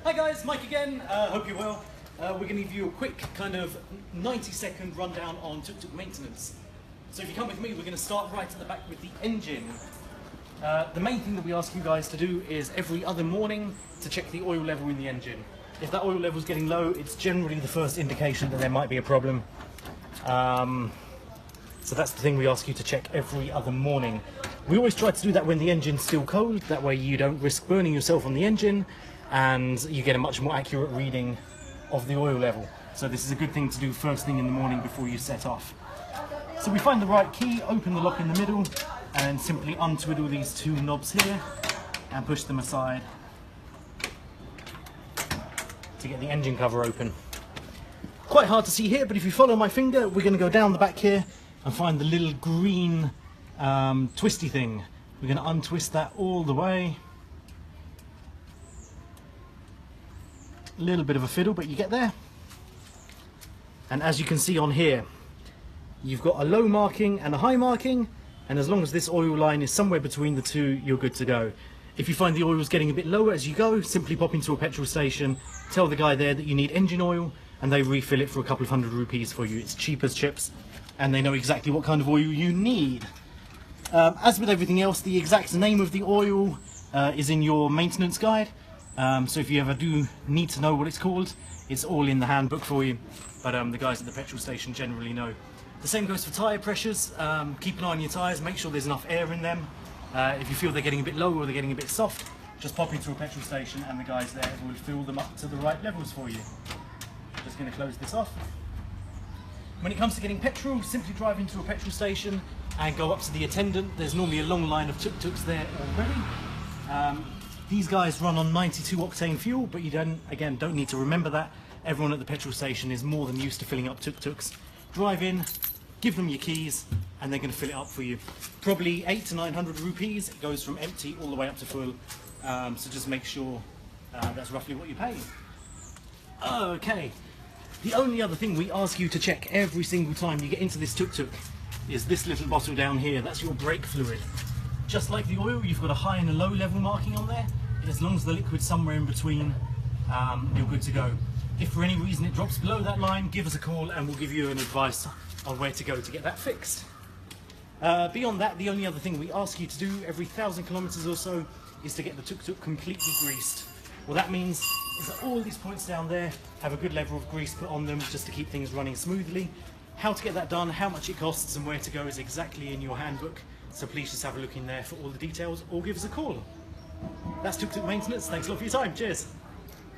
Hi guys, Mike again. Hope you're well. We're going to give you a quick kind of 90-second rundown on tuk-tuk maintenance. So if you come with me, we're going to start right at the back with the engine. The main thing that we ask you guys to do is every other morning to check the oil level in the engine. If that oil level is getting low, it's generally the first indication that there might be a problem. So that's the thing we ask you to check every other morning. We always try to do that when the engine's still cold, that way you don't risk burning yourself on the engine and you get a much more accurate reading of the oil level. So this is a good thing to do first thing in the morning before you set off. So we find the right key, open the lock in the middle and simply untwiddle these two knobs here and push them aside to get the engine cover open. Quite hard to see here, but if you follow my finger, we're going to go down the back here and find the little green twisty thing. We're going to untwist that all the way. A little bit of a fiddle, but you get there. And as you can see on here, you've got a low marking and a high marking, and as long as this oil line is somewhere between the two, you're good to go. If you find the oil is getting a bit lower as you go, simply pop into a petrol station, tell the guy there that you need engine oil, and they refill it for a couple of hundred rupees for you. It's cheap as chips, and they know exactly what kind of oil you need. As with everything else, the exact name of the oil is in your maintenance guide. So if you ever do need to know what it's called, it's all in the handbook for you. But the guys at the petrol station generally know. The same goes for tyre pressures. Keep an eye on your tyres, make sure there's enough air in them. If you feel they're getting a bit low or they're getting a bit soft, just pop into a petrol station and the guys there will fill them up to the right levels for you. Just going to close this off. When it comes to getting petrol, simply drive into a petrol station and go up to the attendant. There's normally a long line of tuk-tuks there already. These guys run on 92 octane fuel, but you don't need to remember that. Everyone at the petrol station is more than used to filling up tuk-tuks. Drive in, give them your keys, and they're going to fill it up for you. Probably 800 to 900 rupees. It goes from empty all the way up to full. So just make sure that's roughly what you pay. Okay. The only other thing we ask you to check every single time you get into this tuk-tuk is this little bottle down here. That's your brake fluid. Just like the oil, you've got a high and a low level marking on there. As long as the liquid's somewhere in between, you're good to go. If for any reason it drops below that line, give us a call and we'll give you an advice on where to go to get that fixed. Beyond that, the only other thing we ask you to do every 1,000 kilometers or so is to get the tuk-tuk completely greased. What that means is that all these points down there have a good level of grease put on them just to keep things running smoothly. How to get that done, how much it costs and where to go is exactly in your handbook, so please just have a look in there for all the details or give us a call. That's tuk-tuk maintenance. Thanks a lot for your time. Cheers.